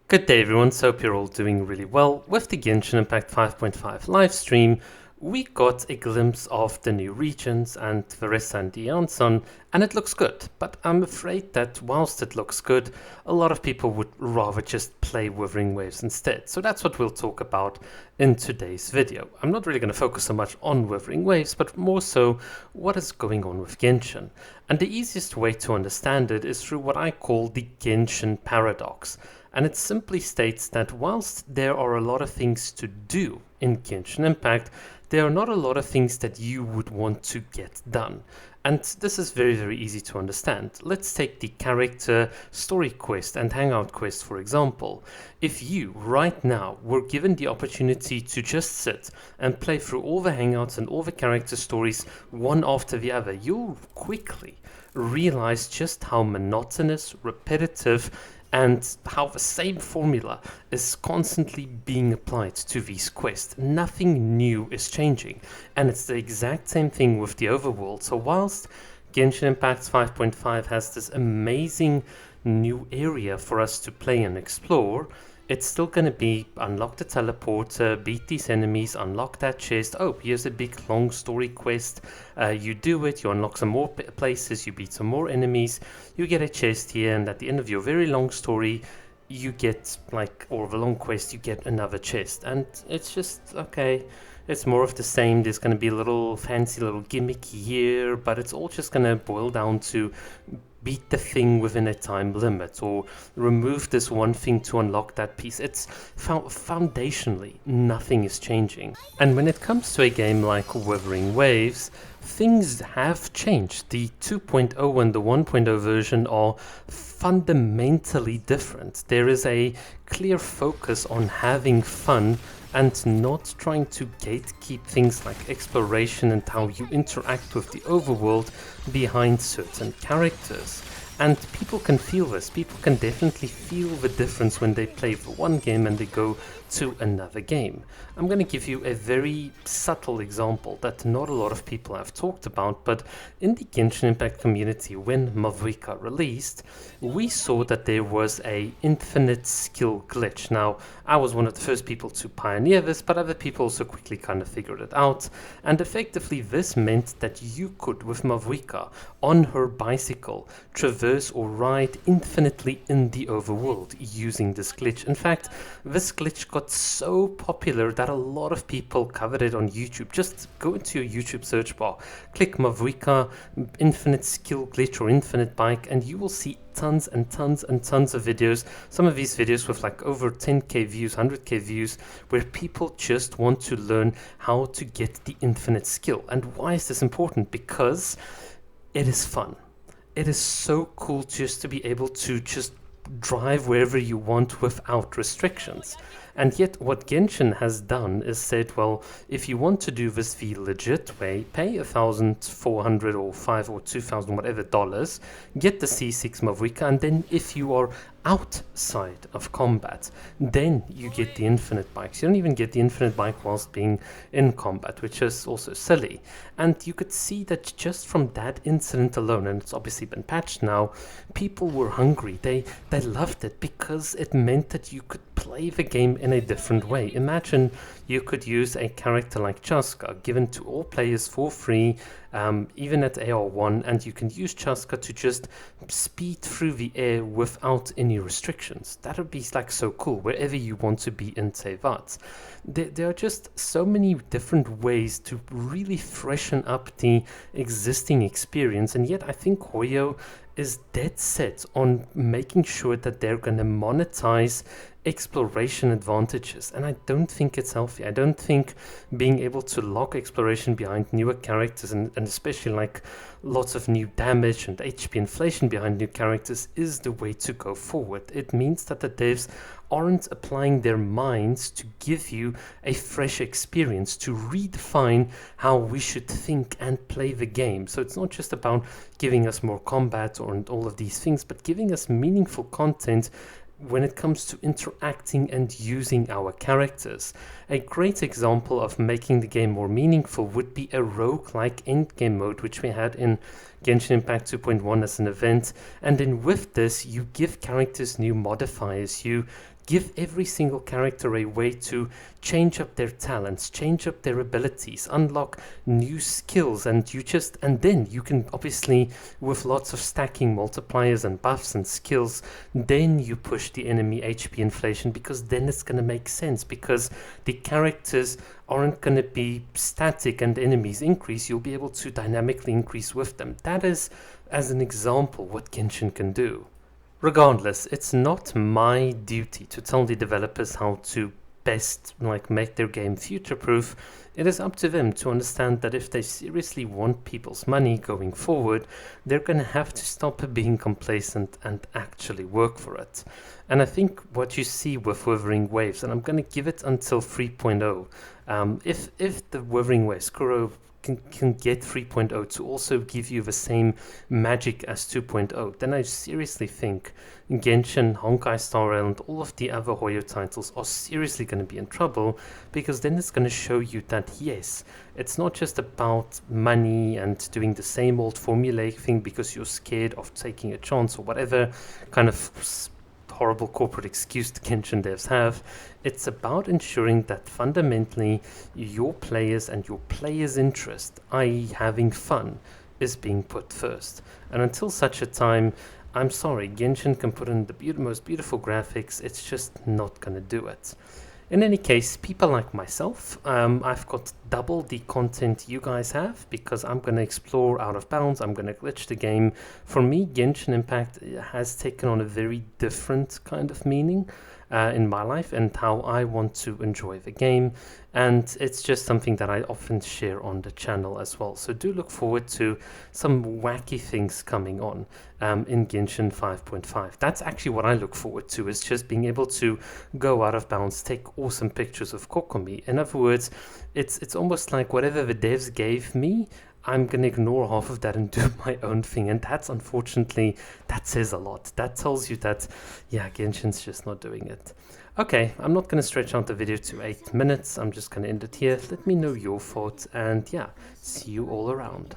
Good day everyone, so hope you're all doing really well. With the Genshin Impact 5.5 live stream, we got a glimpse of the new regions and Verissa and Dianson, and it looks good. But I'm afraid that whilst it looks good, a lot of people would rather just play Wuthering Waves instead. So that's what we'll talk about in today's video. I'm not really going to focus so much on Wuthering Waves, but more so what is going on with Genshin. And the easiest way to understand it is through what I call the Genshin Paradox. And it simply states that whilst there are a lot of things to do in Genshin Impact, there are not a lot of things that you would want to get done. And this is very, very easy to understand. Let's take the character story quest and hangout quest, for example. If you, right now, were given the opportunity to just sit and play through all the hangouts and all the character stories one after the other, you'll quickly realize just how monotonous, repetitive, and how the same formula is constantly being applied to these quests. Nothing new is changing, and it's the exact same thing with the overworld. So whilst Genshin Impact 5.5 has this amazing new area for us to play and explore, it's still going to be unlock the teleporter, beat these enemies, unlock that chest. Oh, here's a big long story quest. You do it, you unlock some more places, you beat some more enemies, you get a chest here, and at the end of your very long story, you get or the long quest, you get another chest. And it's just, okay, it's more of the same. There's going to be a little fancy little gimmick here, but it's all just going to boil down to beat the thing within a time limit, or remove this one thing to unlock that piece. It's foundationally, nothing is changing. And when it comes to a game like Wuthering Waves, things have changed. The 2.0 and the 1.0 version are fundamentally different. There is a clear focus on having fun and not trying to gatekeep things like exploration and how you interact with the overworld behind certain characters. And people can feel this. People can definitely feel the difference when they play for one game and they go to another game. I'm going to give you a very subtle example that not a lot of people have talked about, but in the Genshin Impact community, when Mavuika released, we saw that there was a infinite skill glitch. Now, I was one of the first people to pioneer this, but other people also quickly kind of figured it out, and effectively this meant that you could, with Mavuika, on her bicycle, traverse or ride infinitely in the overworld using this glitch. In fact, this glitch got so popular that a lot of people covered it on YouTube. Just go into your YouTube search bar, click Mavuika infinite skill glitch or infinite bike, and you will see tons and tons and tons of videos. Some of these videos with like over 10k views, 100k views, where people just want to learn how to get the infinite skill. And why is this important? Because it is fun. It is so cool just to be able to just drive wherever you want without restrictions. And yet what Genshin has done is said, well, if you want to do this the legit way, pay 1,400 or 5 or 2,000 whatever dollars, get the C6 Mavuika, and then if you are outside of combat, then you get the infinite bikes. You don't even get the infinite bike whilst being in combat, which is also silly. And you could see that just from that incident alone, and it's obviously been patched now, people were hungry. They loved it because it meant that you could play the game in a different way. Imagine you could use a character like Chaska, given to all players for free, even at AR1, and you can use Chaska to just speed through the air without any restrictions. That would be like so cool, wherever you want to be in Tevat. There are just so many different ways to really freshen up the existing experience, and yet I think Hoyo is dead set on making sure that they're going to monetize exploration advantages, and I don't think it's healthy. I don't think being able to lock exploration behind newer characters and especially like lots of new damage and HP inflation behind new characters is the way to go forward. It means that the devs aren't applying their minds to give you a fresh experience, to redefine how we should think and play the game. So it's not just about giving us more combat or all of these things, but giving us meaningful content when it comes to interacting and using our characters. A great example of making the game more meaningful would be a roguelike endgame mode, which we had in Genshin Impact 2.1 as an event, and then with this you give characters new modifiers, you give every single character a way to change up their talents, change up their abilities, unlock new skills, and then you can obviously, with lots of stacking multipliers and buffs and skills, then you push the enemy HP inflation, because then it's going to make sense, because the characters aren't going to be static and enemies increase. You'll be able to dynamically increase with them. That is, as an example, what Genshin can do. Regardless, it's not my duty to tell the developers how to best make their game future-proof. It is up to them to understand that if they seriously want people's money going forward, they're going to have to stop being complacent and actually work for it. And I think what you see with Wuthering Waves, and I'm going to give it until 3.0, if the Wuthering Waves Kuro can get 3.0 to also give you the same magic as 2.0, then I seriously think Genshin, Honkai Star Rail, and all of the other Hoyo titles are seriously going to be in trouble, because then it's going to show you that yes, it's not just about money and doing the same old formulaic thing because you're scared of taking a chance or whatever kind of horrible corporate excuse the Genshin devs have. It's about ensuring that fundamentally your players and your players' interest, i.e. having fun, is being put first. And until such a time, I'm sorry, Genshin can put in the most beautiful graphics, it's just not going to do it. In any case, people like myself, I've got double the content you guys have, because I'm going to explore out of bounds, I'm going to glitch the game. For me, Genshin Impact has taken on a very different kind of meaning in my life and how I want to enjoy the game, and it's just something that I often share on the channel as well. So do look forward to some wacky things coming on in Genshin 5.5. That's actually what I look forward to, is just being able to go out of bounds, take awesome pictures of Kokomi. In other words, it's almost like whatever the devs gave me, I'm going to ignore half of that and do my own thing. And that's, unfortunately, that says a lot. That tells you that, yeah, Genshin's just not doing it. Okay, I'm not going to stretch out the video to 8 minutes. I'm just going to end it here. Let me know your thoughts, and yeah, see you all around.